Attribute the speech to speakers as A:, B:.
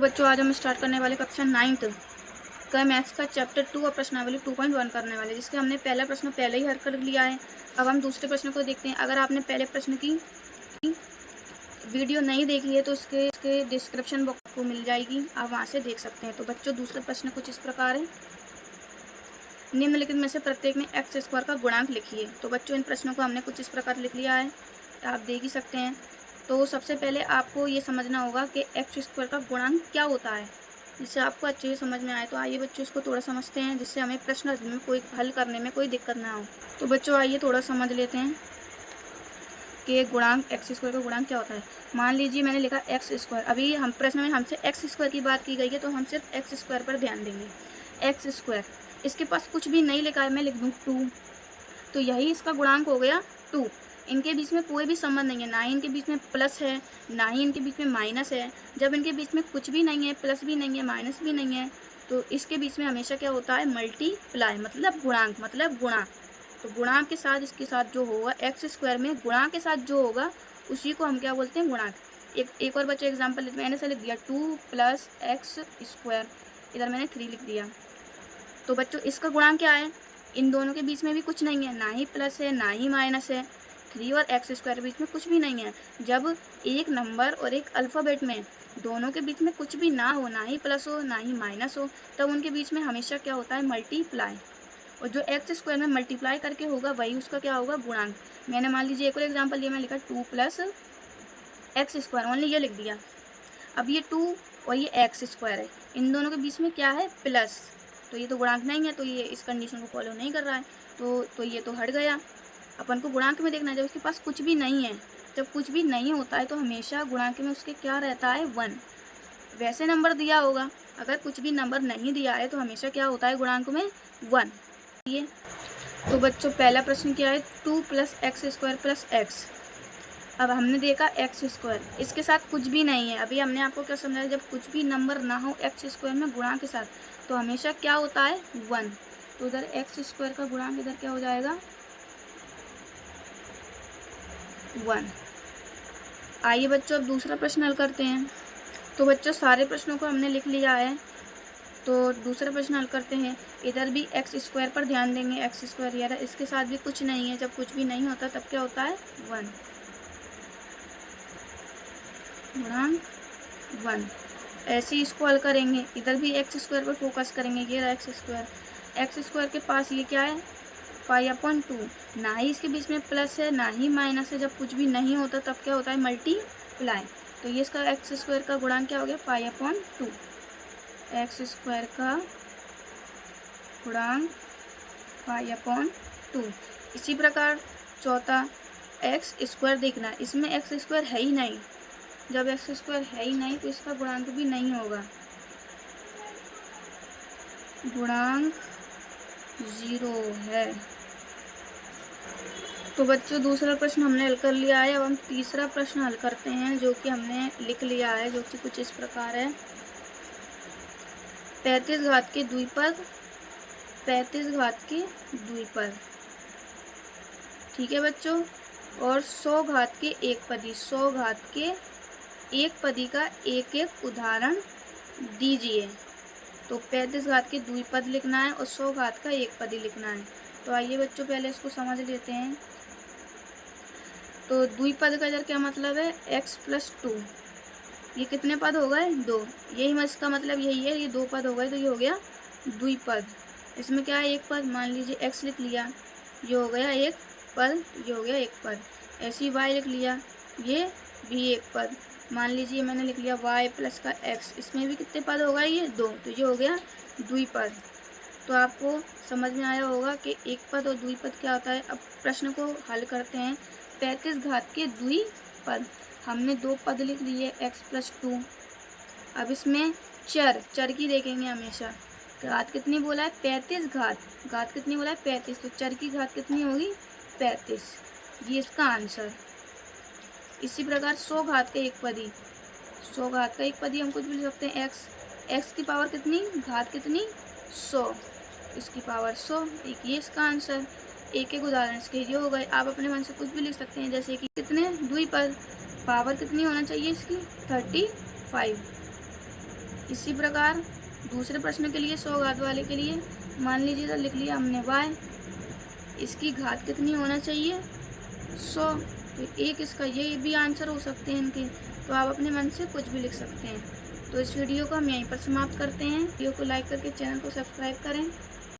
A: बच्चों आज हम स्टार्ट करने वाले कक्षा 9th का मैथ्स का चैप्टर 2 और प्रश्नावली 2.1 करने वाले, जिसके हमने पहला प्रश्न पहले ही हल कर लिया है। अब हम दूसरे प्रश्न को देखते हैं। अगर आपने पहले प्रश्न की वीडियो नहीं देखी है तो इसके डिस्क्रिप्शन बॉक्स को मिल जाएगी, आप वहां से देख सकते हैं। तो बच्चों दूसरा प्रश्न कुछ इस प्रकार है, निम्नलिखित में से प्रत्येक में एक्स स्क्वायर का गुणांक लिखिए। तो बच्चों इन प्रश्नों को हमने कुछ इस प्रकार लिख लिया है, आप देख ही सकते हैं। तो सबसे पहले आपको ये समझना होगा कि एक्स स्क्वायर का गुणांक क्या होता है, जिससे आपको अच्छे से समझ में आए। तो आइए बच्चों इसको थोड़ा समझते हैं, जिससे हमें प्रश्न में कोई हल करने में कोई दिक्कत ना हो। तो बच्चों आइए थोड़ा समझ लेते हैं कि गुणांक एक्स स्क्वायर का गुणांक क्या होता है। मान लीजिए मैंने लिखा एक्स स्क्वायर, अभी हम प्रश्न में हमसे एक्स स्क्वायर की बात की गई है, तो हम सिर्फ एक्स स्क्वायर पर ध्यान देंगे। एक्स स्क्वायर, इसके पास कुछ भी नहीं लिखा है, मैं लिख दूँ 2, तो यही इसका गुणांक हो गया 2। इनके बीच में कोई भी संबंध नहीं है, ना ही इनके बीच में प्लस है, ना ही इनके बीच में माइनस है। जब इनके बीच में कुछ भी नहीं है, प्लस भी नहीं है, माइनस भी नहीं है, तो इसके बीच में हमेशा क्या होता है, मल्टीप्लाई, मतलब गुणांक, मतलब गुणा। तो गुणांक के साथ इसके साथ जो होगा एक्स स्क्वायर में, गुणांक के साथ जो होगा उसी को हम क्या बोलते हैं, गुणांक। एक और बच्चे एग्जाम्पल मैंने से लिख दिया 2 + x स्क्वायर, इधर मैंने 3 लिख दिया। तो बच्चों इसका गुणांक क्या है, इन दोनों के बीच में भी कुछ नहीं है, ना ही प्लस है ना ही माइनस है। 3 और एक्स स्क्वायर के बीच में कुछ भी नहीं है। जब एक नंबर और एक अल्फ़ाबेट में दोनों के बीच में कुछ भी ना हो, ना ही प्लस हो ना ही माइनस हो, तब उनके बीच में हमेशा क्या होता है, मल्टीप्लाई। और जो एक्स स्क्वायर में मल्टीप्लाई करके होगा वही उसका क्या होगा, गुणांक। मैंने मान लीजिए एक और एग्जाम्पल लिया, मैं लिखा 2 + एक्स स्क्वायर, ओनली ये लिख दिया। अब ये 2 और ये एक्स स्क्वायर है, इन दोनों के बीच में क्या है, प्लस। तो ये तो गुणांक नहीं है, तो ये इस कंडीशन को फॉलो नहीं कर रहा है, तो ये तो हट गया। अपन को गुणांक में देखना है, जब उसके पास कुछ भी नहीं है, जब कुछ भी नहीं होता है तो हमेशा गुणांक में उसके क्या रहता है, 1। वैसे नंबर दिया होगा, अगर कुछ भी नंबर नहीं दिया है तो हमेशा क्या होता है, गुणांक में 1। ये तो बच्चों पहला प्रश्न क्या है, 2 + x स्क्वायर + x। अब हमने देखा एक्स स्क्वायर, इसके साथ कुछ भी नहीं है। अभी हमने आपको क्या समझाया, जब कुछ भी नंबर ना हो एक्स स्क्वायर में गुणांक के साथ, तो हमेशा क्या होता है, 1। तो उधर एक्स स्क्वायर का गुणांक इधर क्या हो जाएगा, 1। आइए बच्चों अब दूसरा प्रश्न हल करते हैं। तो बच्चों सारे प्रश्नों को हमने लिख लिया है, तो दूसरा प्रश्न हल करते हैं। इधर भी एक्स स्क्वायर पर ध्यान देंगे, एक्स स्क्वायर यार इसके साथ भी कुछ नहीं है, जब कुछ भी नहीं होता तब क्या होता है, 1, गुणांक 1। ऐसे ही इसको हल करेंगे, इधर भी एक्स स्क्वायर पर फोकस करेंगे। ये रहा एक्स स्क्वायर के पास ये क्या है, π/2। ना ही इसके बीच में प्लस है ना ही माइनस है, जब कुछ भी नहीं होता तब क्या होता है, मल्टीप्लाई। तो ये इसका एक्स स्क्वायर का गुणांक क्या हो गया, π/2। एक्स स्क्वायर का गुणांक π/2। इसी प्रकार चौथा एक्स स्क्वायर देखना, इसमें एक्स स्क्वायर है ही नहीं। जब एक्स स्क्वायर है ही नहीं तो इसका गुणांक भी नहीं होगा, गुणांक 0 है। तो बच्चों दूसरा प्रश्न हमने हल कर लिया है। अब हम तीसरा प्रश्न हल करते हैं, जो कि हमने लिख लिया है, जो कि कुछ इस प्रकार है। 35 घात के द्विपद, 35 घात के द्विपद, ठीक है बच्चों। और 100 घात के एक पदी, 100 घात के एक पदी का एक एक उदाहरण दीजिए। तो 35 घात के द्विपद लिखना है और 100 घात का एक पदी लिखना है। तो आइए बच्चों पहले इसको समझ लेते हैं। तो द्विपद का इधर क्या मतलब है, x + 2। ये कितने पद हो गए, 2। यही इसका मतलब यही है, ये 2 पद हो गए, तो ये हो गया द्विपद। इसमें क्या है, एक पद, मान लीजिए x लिख लिया, ये हो गया एक पद, ये हो गया एक पद। ऐसे ही y लिख लिया, ये भी एक पद। मान लीजिए मैंने लिख लिया y + का x, इसमें भी कितने पद हो गए, ये 2, तो ये हो गया द्विपद। तो आपको समझ में आया होगा कि एक पद और द्विपद क्या होता है। अब प्रश्न को हल करते हैं। 35 घात के द्विपद, हमने 2 पद लिख लिए x + 2। अब इसमें चर की देखेंगे हमेशा। घात कितनी बोला है, 35 घात कितनी बोला है, 35। तो चर की घात कितनी होगी, 35। ये इसका आंसर। इसी प्रकार 100 घात का एक पदी, 100 घात का एक पदी हम कुछ भी लिख सकते हैं, x की पावर कितनी, घात कितनी, 100, इसकी पावर 100। एक ये इसका आंसर। एक एक उदाहरण इसके ये हो गए। आप अपने मन से कुछ भी लिख सकते हैं, जैसे कि कितने द्विपद, पावर कितनी होना चाहिए इसकी, 35। इसी प्रकार दूसरे प्रश्न के लिए 100 घात वाले के लिए मान लीजिए तो लिख लिया हमने y, इसकी घात कितनी होना चाहिए 100। तो एक इसका ये भी आंसर हो सकते हैं इनके। तो आप अपने मन से कुछ भी लिख सकते हैं। तो इस वीडियो को हम यहीं पर समाप्त करते हैं। वीडियो को लाइक करके चैनल को सब्सक्राइब करें।